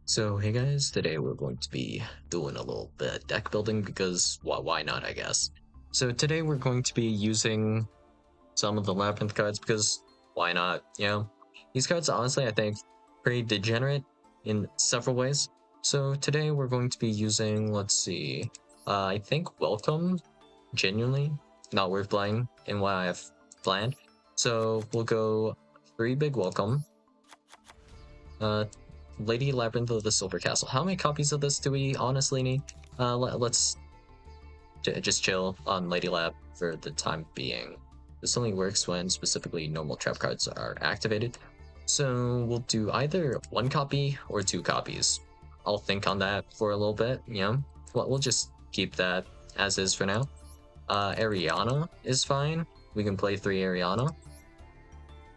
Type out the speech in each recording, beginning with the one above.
So hey guys, today we're going to be doing a little bit of deck building because why not, I guess. So today we're going to be using some of the Labyrinth cards because why not, you know? These cards honestly I think pretty degenerate in several ways. So today we're going to be using, let's see, I think Welcome, genuinely not worth playing in what I have planned. So we'll go 3 big Welcome, Lady Labyrinth of the Silver Castle. How many copies of this do we honestly need? Let's just chill on Lady Lab for the time being. This only works when specifically normal trap cards are activated. So we'll do either 1 copy or 2 copies. I'll think on that for a little bit, you know? We'll just keep that as is for now. Ariana is fine. We can play 3 Ariana.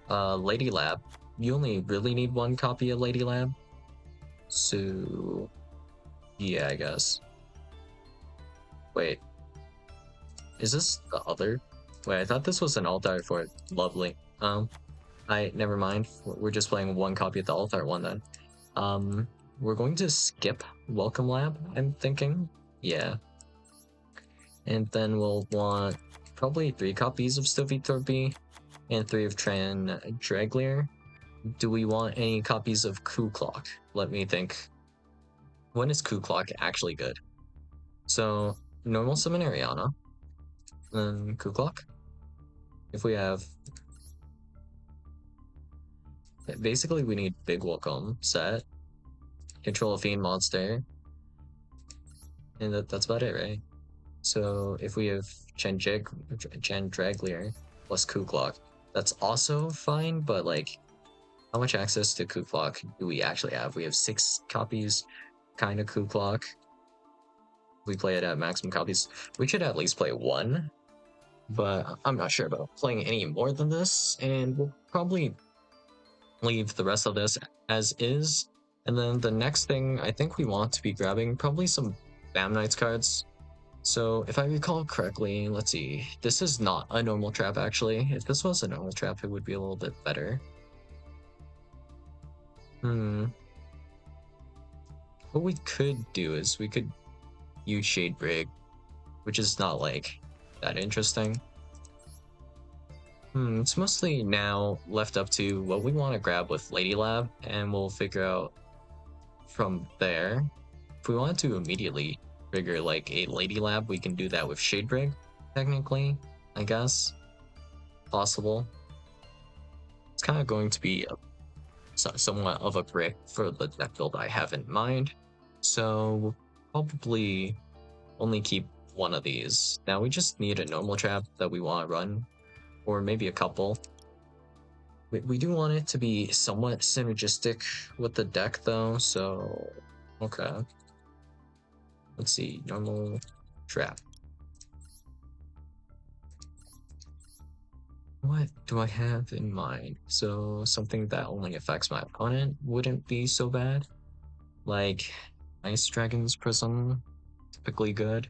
Lady Lab. You only really need 1 copy of Lady Lab. So, yeah, I guess. Wait, is this the other? Wait, I thought this was an alt-art for it. Lovely. Never mind. We're just playing 1 copy of the alt-art one then. We're going to skip Welcome Lab, I'm thinking. Yeah. And then we'll want probably 3 copies of Stovey Torby and 3 of Tran Draglier. Do we want any copies of Ku Clock? Let me think. When is Ku Clock actually good? So, normal summon Ariana, then Ku Clock. If we have... Basically, we need Big Welcome set, control a Fiend monster, and that's about it, right? So, if we have Chen Draglier plus Ku Clock, that's also fine, but like, how much access to Ku Clock do we actually have? We have 6 copies, kind of Ku Clock. We play it at maximum copies. We should at least play 1, but I'm not sure about playing any more than this, and we'll probably leave the rest of this as is. And then the next thing I think we want to be grabbing probably some Bam Knights cards. So if I recall correctly, let's see, this is not a normal trap actually. If this was a normal trap, it would be a little bit better. What we could do is we could use Shade Brig, which is not like that interesting. It's mostly now left up to what we want to grab with Lady Lab, and we'll figure out from there. If we want to immediately trigger like a Lady Lab, we can do that with Shade Brig, technically, I guess. Possible. It's kind of going to be somewhat of a brick for the deck build I have in mind. So we'll probably only keep 1 of these. Now we just need a normal trap that we want to run, or maybe a couple. We do want it to be somewhat synergistic with the deck though, so okay. Let's see, normal trap. What do I have in mind? So something that only affects my opponent wouldn't be so bad. Like Ice Dragon's Prism, typically good.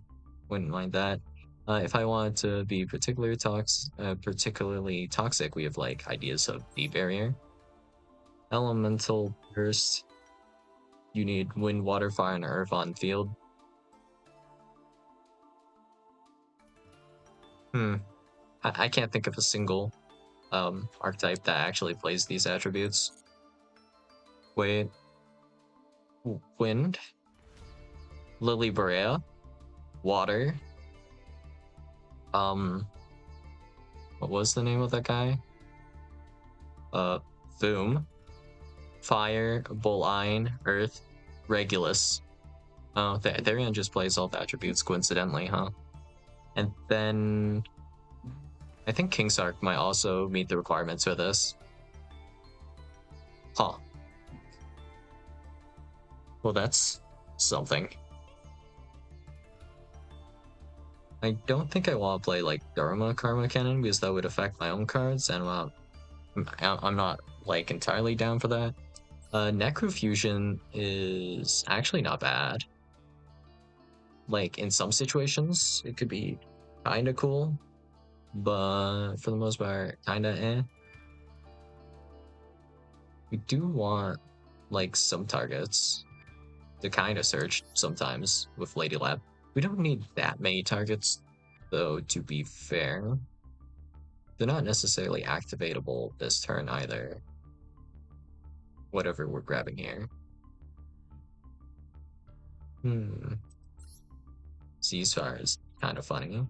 Wouldn't mind that. If I wanted to be particularly toxic, we have like ideas of the barrier. Elemental Burst. You need Wind, Water, Fire, and Earth on field. I can't think of a single archetype that actually plays these attributes. Wait. Wind. Lily Berea. Water. What was the name of that guy? Boom. Fire, Bullline, Earth, Regulus. Oh, Therian just plays all the attributes coincidentally, huh? And then I think Kingsark might also meet the requirements for this. Huh. Well, that's something. I don't think I want to play like Dharma Karma Cannon because that would affect my own cards, and I'm not like entirely down for that. Necrofusion is actually not bad. Like in some situations, it could be kinda cool, but for the most part, kinda eh. We do want like some targets. to kind of search sometimes with Lady Lab. We don't need that many targets, though, to be fair. They're not necessarily activatable this turn either. Whatever we're grabbing here. Ceasefire is kind of funny.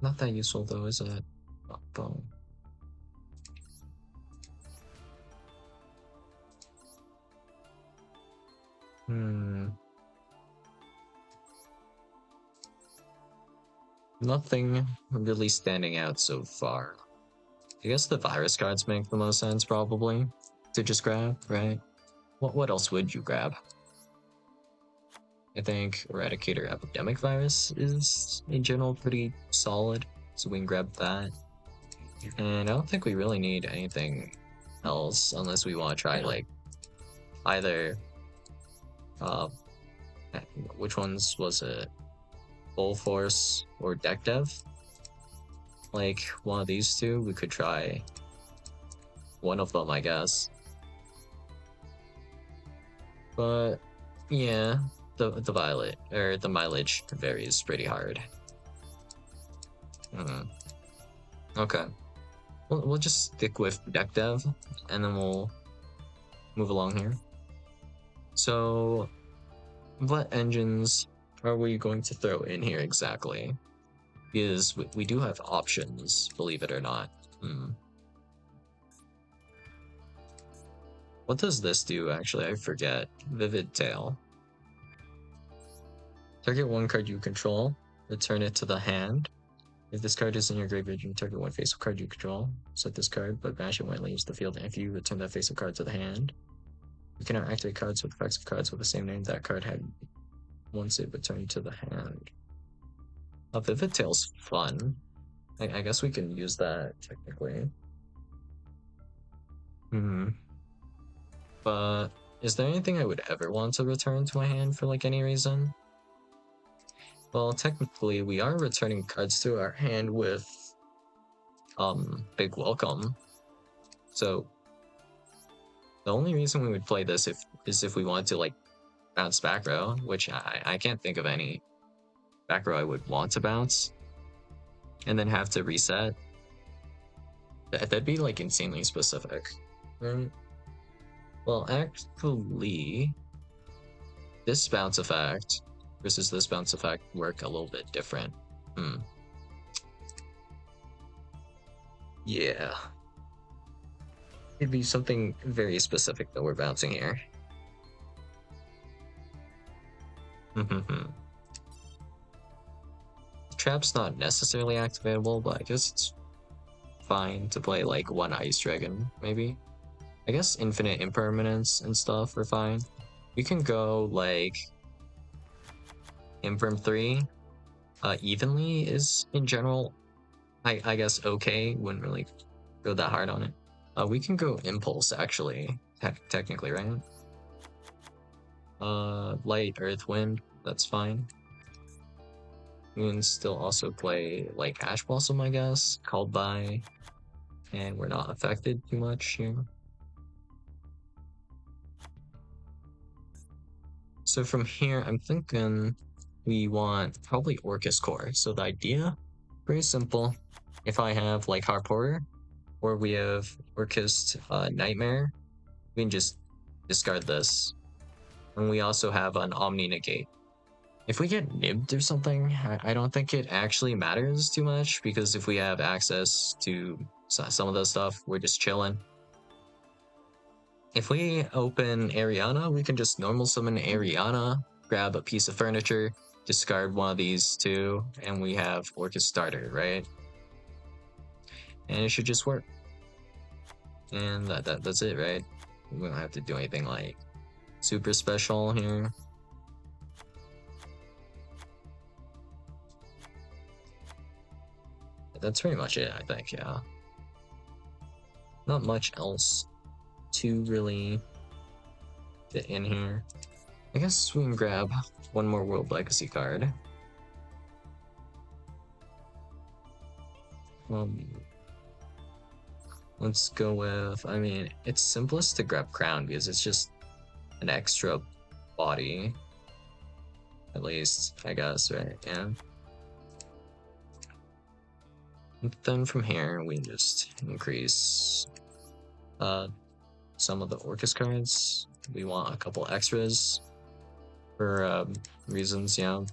Not that useful though, is it? Oh, boom. Nothing really standing out so far. I guess the virus cards make the most sense, probably, to just grab, right? What else would you grab? I think Eradicator Epidemic Virus is, in general, pretty solid, so we can grab that. And I don't think we really need anything else, unless we want to try, like, either, which ones was it? Full Force or Deck Dev? Like, one of these two, we could try one of them, I guess. But yeah, the violet or the mileage varies pretty hard. Okay, we'll just stick with deck dev, and then we'll move along here. So, what engines are we going to throw in here exactly? Because we do have options, believe it or not. What does this do, actually? I forget. Vivid Tail. Target one card you control, return it to the hand. If this card is in your graveyard, you can target one face-up card you control. Set this card, but banish it when it leaves the field, and if you return that face-up card to the hand. You cannot activate cards with effects of cards with the same name that card had once it returned to the hand. Vivid Tail's fun. I guess we can use that, technically. But is there anything I would ever want to return to my hand for, like, any reason? Well, technically, we are returning cards to our hand with Big Welcome. So the only reason we would play this is if we want to, like, bounce back row, which I can't think of any back row I would want to bounce and then have to reset. That'd be, like, insanely specific, right? Well, actually, this bounce effect versus this bounce effect work a little bit different. Yeah. It'd be something very specific that we're bouncing here. Trap's not necessarily activatable, but I guess it's fine to play, like, one Ice Dragon, maybe. I guess infinite impermanence and stuff are fine. We can go, like, Imperm 3. Evenly is, in general, I guess okay. Wouldn't really go that hard on it. We can go Impulse, actually, technically, right? Light, Earth, Wind, that's fine. We can still also play, like, Ash Blossom, I guess, Called By, and we're not affected too much here. So from here, I'm thinking we want probably Orcus Core. So the idea, pretty simple. If I have, like, Harp Horror, or we have Orcus Nightmare, we can just discard this. And we also have an Omni Negate. If we get nibbed or something, I don't think it actually matters too much, because if we have access to some of the stuff, we're just chilling. If we open Ariana, we can just normal summon Ariana, grab a piece of furniture, discard one of these two, and we have Orcus Starter, right? And it should just work. And that's it, right? We don't have to do anything, like, super special here. That's pretty much it, I think, yeah. Not much else to really fit in here. I guess we can grab one more World Legacy card. Let's go with, I mean, it's simplest to grab Crown because it's just an extra body. At least, I guess, right? Yeah. And then from here, we just increase some of the Orcus cards. We want a couple extras for reasons, you know,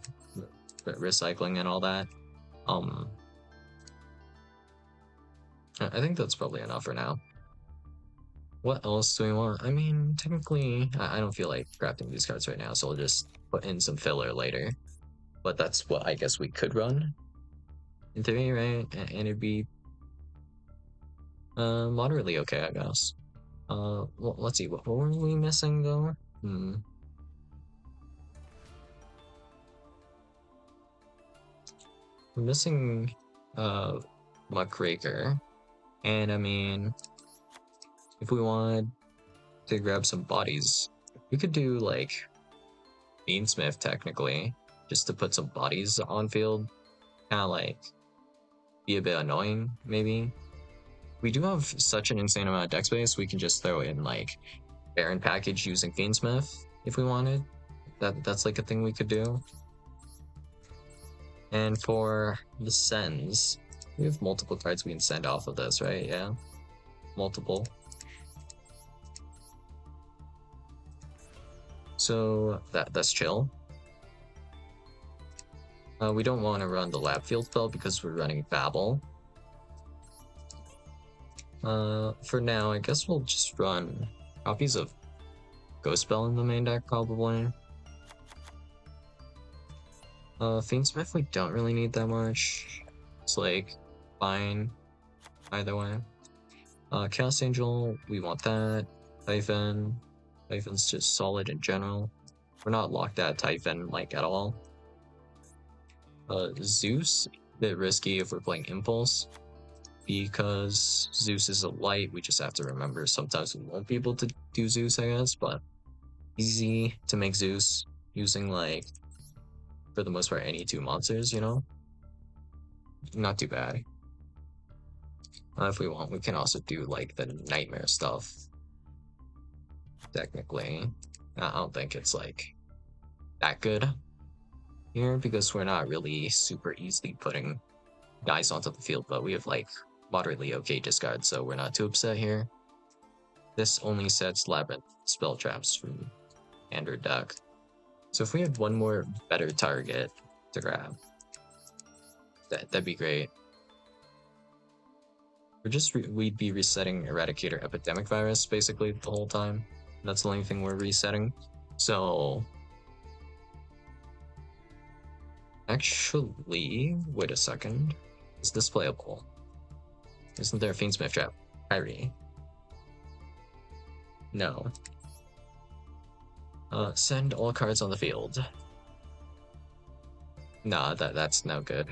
recycling and all that. I think that's probably enough for now. What else do we want? I mean, technically, I don't feel like crafting these cards right now, so I'll just put in some filler later. But that's what I guess we could run in theory, right? And it'd be moderately okay, I guess. Well, let's see. What were we missing though? We're missing Muckraker, and I mean, if we wanted to grab some bodies, we could do like Beansmith technically, just to put some bodies on field. Kind of like be a bit annoying, maybe. We do have such an insane amount of deck space, we can just throw in like Baron package using Fiendsmith if we wanted. That's like a thing we could do. And for the sends, we have multiple cards we can send off of this, right? Yeah, multiple. So that's chill. We don't want to run the lab field spell because we're running Babel. For now, I guess we'll just run copies of Ghost Spell in the main deck, probably. Fiendsmith, we don't really need that much. It's like fine either way. Chaos Angel, we want that. Typhon's just solid in general. We're not locked at Typhon like at all. Zeus, a bit risky if we're playing Impulse, because Zeus is a light. We just have to remember sometimes we won't be able to do Zeus, I guess, but easy to make Zeus using like, for the most part, any two monsters, you know? Not too bad. If we want, we can also do like the Nightmare stuff. Technically, I don't think it's like that good here because we're not really super easily putting guys onto the field, but we have like moderately okay discard, so we're not too upset here. This only sets Labyrynth spell traps from Andrew deck. So if we had one more better target to grab, that'd be great. We'd be resetting Eradicator Epidemic Virus basically the whole time. That's the only thing we're resetting. So actually, wait a second. Is this playable? Isn't there a Fiendsmith trap? Kyrie. No. Send all cards on the field. Nah, that's no good.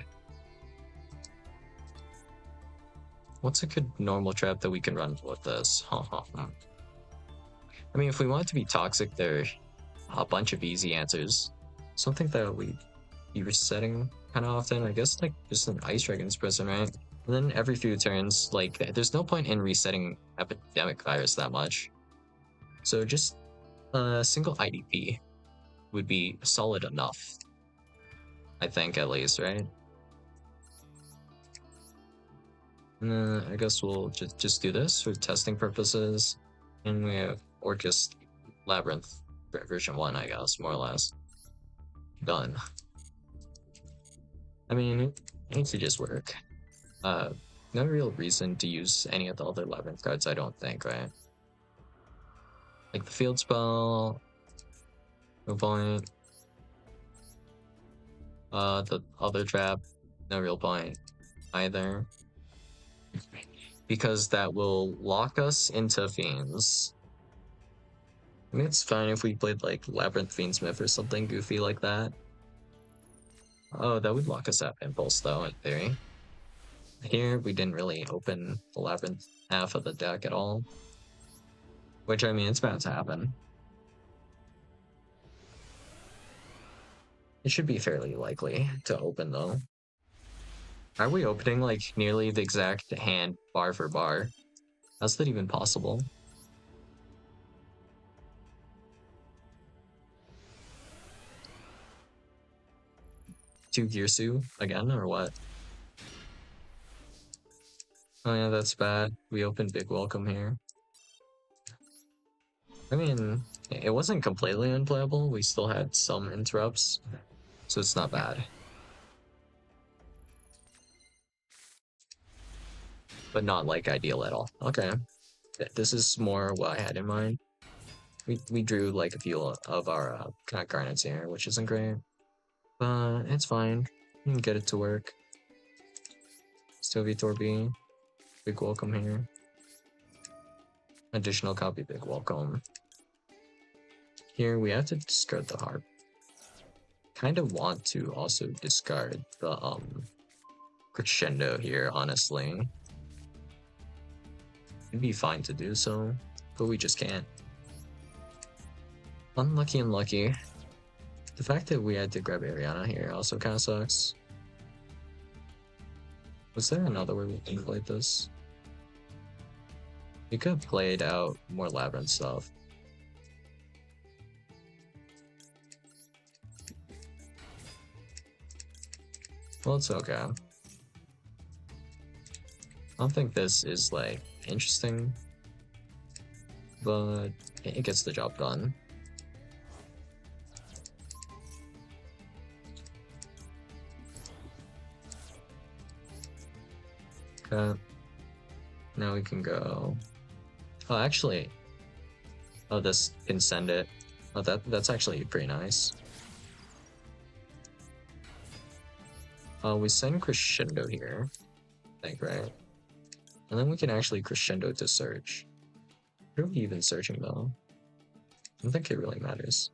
What's a good normal trap that we can run with this? I mean, if we want it to be toxic, there are a bunch of easy answers. Something that we be resetting kind of often, I guess, like just an Ice Dragon's Prison, right? And then every few turns, like, there's no point in resetting Epidemic Virus that much. So just a single IDP would be solid enough. I think, at least, right? And I guess we'll just do this for testing purposes. And we have Orcus Labyrynth version 1, I guess, more or less. Done. I mean, it should just work. No real reason to use any of the other Labyrinth cards, I don't think, right? Like the field spell, no point. The other trap, no real point either. Because that will lock us into Fiends. I mean, it's fine if we played like Labyrinth Fiendsmith or something goofy like that. Oh, that would lock us out Impulse though, in theory. Here, we didn't really open the Labyrinth half of the deck at all. Which, I mean, it's bound to happen. It should be fairly likely to open though. Are we opening like nearly the exact hand bar for bar? How's that even possible? 2 Girsu again, or what? Oh yeah, that's bad. We opened big welcome here. I mean, it wasn't completely unplayable. We still had some interrupts, so it's not bad. But not like ideal at all. Okay, this is more what I had in mind. We drew like a few of our kind of garnets here, which isn't great, but it's fine. We can get it to work. Still Vitor B. Big welcome here. Additional copy, big welcome. Here we have to discard the harp. Kind of want to also discard the crescendo here, honestly. It'd be fine to do so, but we just can't. Unlucky, unlucky. The fact that we had to grab Ariana here also kind of sucks. Was there another way we can play this? We could have played out more Labyrinth stuff. Well, it's okay. I don't think this is like interesting, but it gets the job done. Okay. Now we can go. Oh, actually. Oh, this can send it. Oh, that's actually pretty nice. We send crescendo here, I think, right? And then we can actually crescendo to search. What are we even searching though? I don't think it really matters.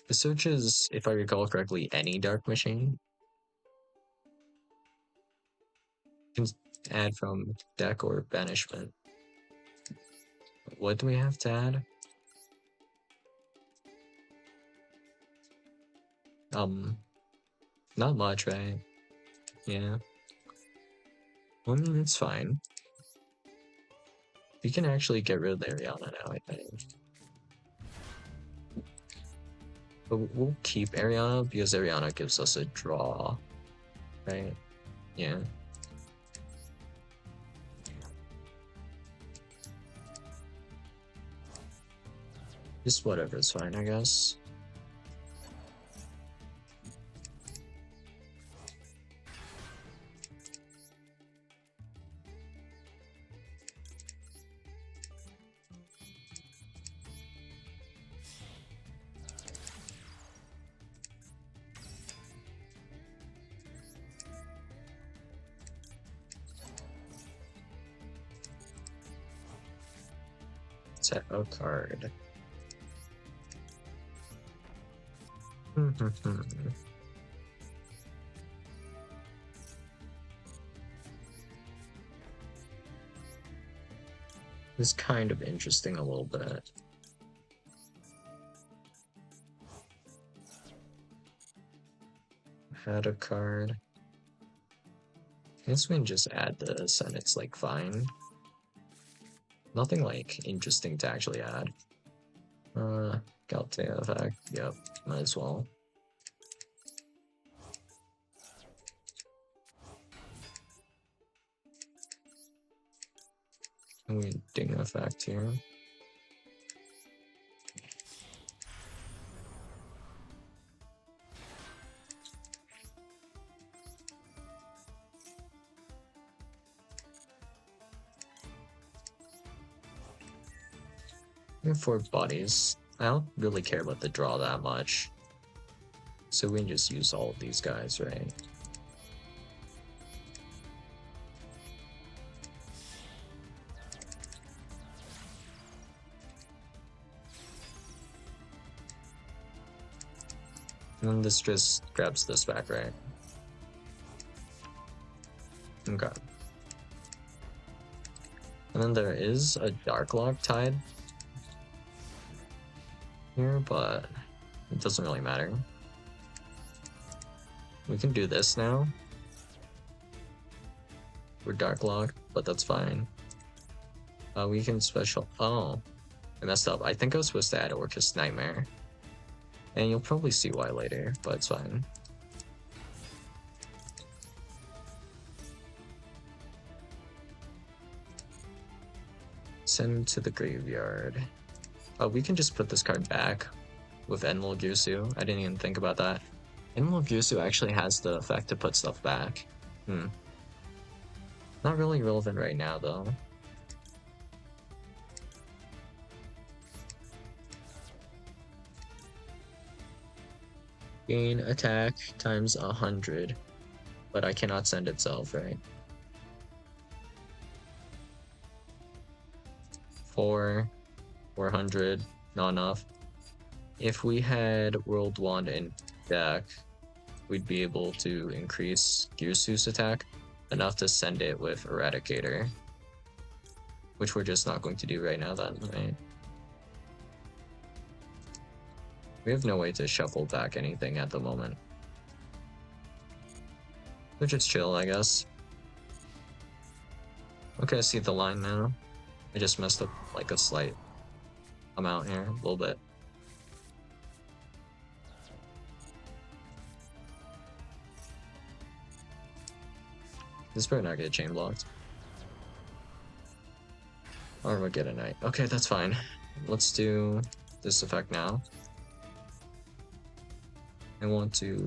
The search is, if I recall correctly, any dark machine. You can add from deck or banishment. What do we have to add? Not much, right? Yeah. Well, I mean, it's fine. We can actually get rid of the Ariana now, I think. But we'll keep Ariana because Ariana gives us a draw, right? Yeah. Just whatever is fine, I guess. Set a card. It's kind of interesting a little bit. Add a card. I guess we can just add this and it's like fine. Nothing like interesting to actually add. Galtea effect. Yep, might as well. And we ding effect here. We have 4 bodies. I don't really care about the draw that much. So we can just use all of these guys, right? And then this just grabs this back, right? Okay. And then there is a Dark Lock Tide here, but it doesn't really matter. We can do this now. We're Dark Lock, but that's fine. We can special. Oh, I messed up. I think I was supposed to add Orcus Nightmare. And you'll probably see why later, but it's fine. Send to the graveyard. We can just put this card back with Enlil Gusu. I didn't even think about that. Enlil Gusu actually has the effect to put stuff back. Not really relevant right now, though. Gain attack times 100, but I cannot send itself, right? 400, not enough. If we had World Wand in deck, we'd be able to increase Gyusu's attack enough to send it with Eradicator, which we're just not going to do right now then, right? We have no way to shuffle back anything at the moment. We'll just chill, I guess. Okay, I see the line now. I just messed up like a slight amount here, a little bit. This better not get chain blocked. Or we'll get a knight. Okay, that's fine. Let's do this effect now. I want to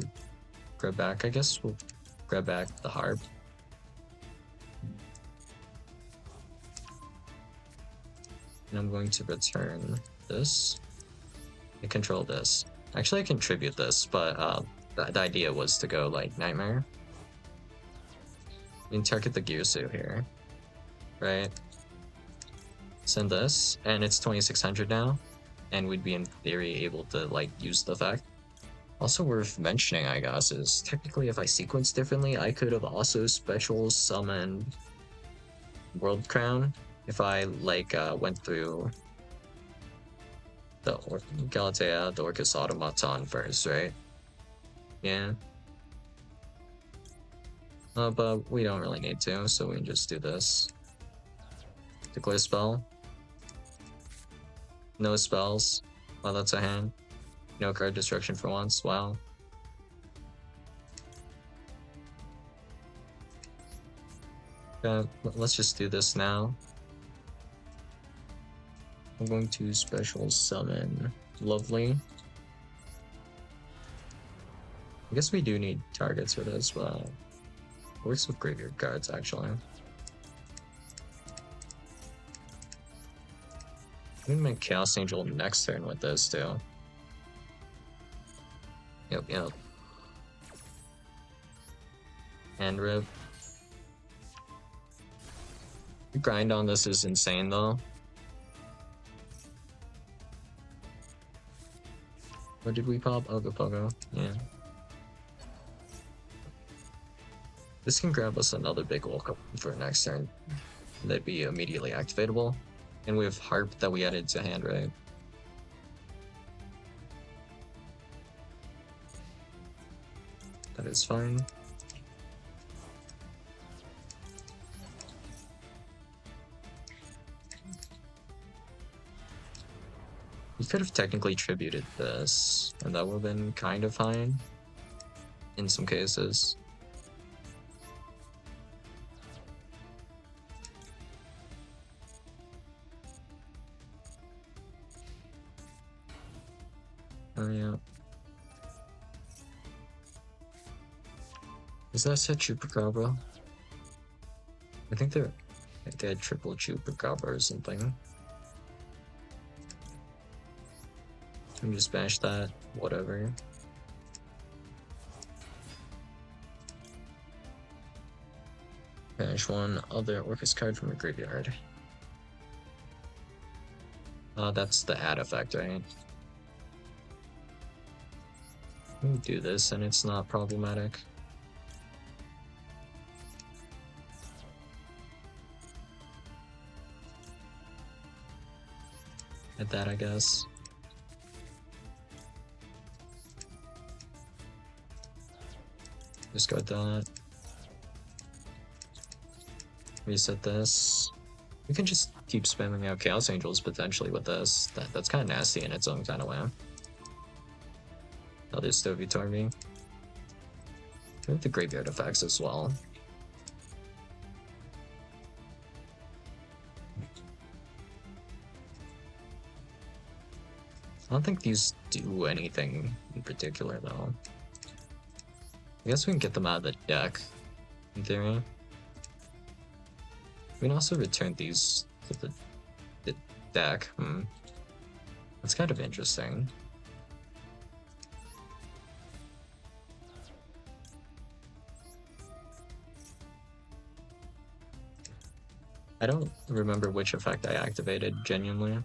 grab back, I guess we'll grab back the harp. And I'm going to return this. I control this. Actually, I contribute this, but the idea was to go like Nightmare. We can target the Gyusu here, right? Send this, and it's 2600 now, and we'd be in theory able to like use the effect. Also worth mentioning, I guess, is technically if I sequence differently, I could have also special summoned World Crown if I like went through the Galatea, the Orcus Automaton first, right? Yeah. But we don't really need to, so we can just do this. Declare spell. No spells. Wow, that's a hand. No card destruction for once. Wow. Let's just do this now. I'm going to special summon Lovely. I guess we do need targets for this, but it works with graveyard cards actually. I'm gonna make Chaos Angel next turn with this too. Yep. And rip. The grind on this is insane though. What did we pop? Ogopogo. Yeah. This can grab us another big Wolf for next turn. That'd be immediately activatable. And we have Harp that we added to hand, right? That is fine. We could have technically tributed this, and that would have been kind of fine in some cases. Oh yeah. Is that set Chupacabra? I think they had triple Chupacabra or something. Can just bash that, whatever. Banish one other Orcus card from your graveyard. That's the add effect, right? We do this and it's not problematic. At that, I guess. Just got that. Reset this. We can just keep spamming out Chaos Angels potentially with this. That's kind of nasty in its own kind of way. Another Stovey Torby. We have the graveyard effects as well. I don't think these do anything in particular though. I guess we can get them out of the deck, in theory. We can also return these to the deck. That's kind of interesting. I don't remember which effect I activated, genuinely.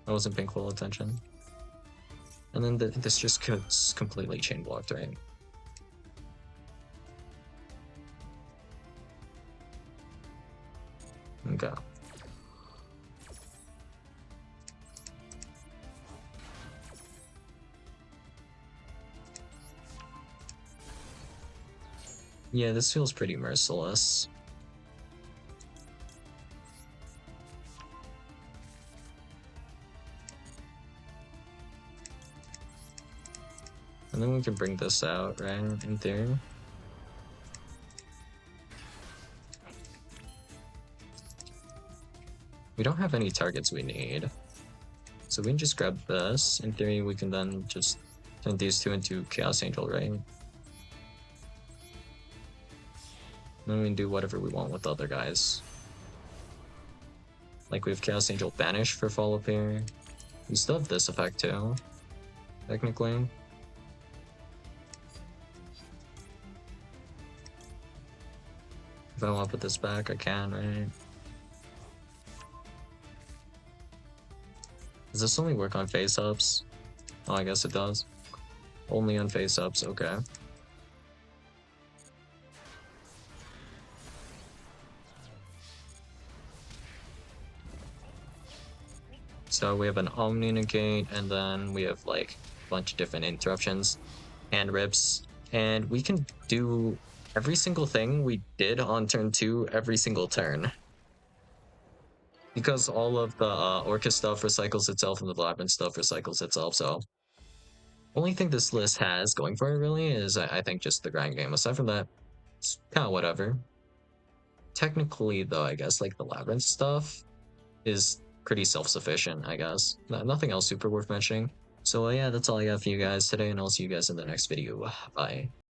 I wasn't paying full attention. And then this just gets completely chain blocked, right? Okay. Yeah, this feels pretty merciless. And then we can bring this out, right, in theory. We don't have any targets we need. So we can just grab this. In theory, we can then just turn these two into Chaos Angel, right? Then we can do whatever we want with the other guys. Like we have Chaos Angel Banish for Fall of Fear. We still have this effect too, technically. If I want to put this back, I can, right? Does this only work on face-ups? Oh, I guess it does. Only on face-ups, okay. So we have an Omni Negate, and then we have like a bunch of different interruptions and rips. And we can do every single thing we did on turn 2 every single turn. Because all of the Orca stuff recycles itself and the Labyrinth stuff recycles itself, so only thing this list has going for it really is I think just the grind game. Aside from that, it's kind of whatever. Technically though, I guess like the Labyrinth stuff is pretty self-sufficient, I guess. Nothing else super worth mentioning. So yeah, that's all I got for you guys today, and I'll see you guys in the next video. Bye.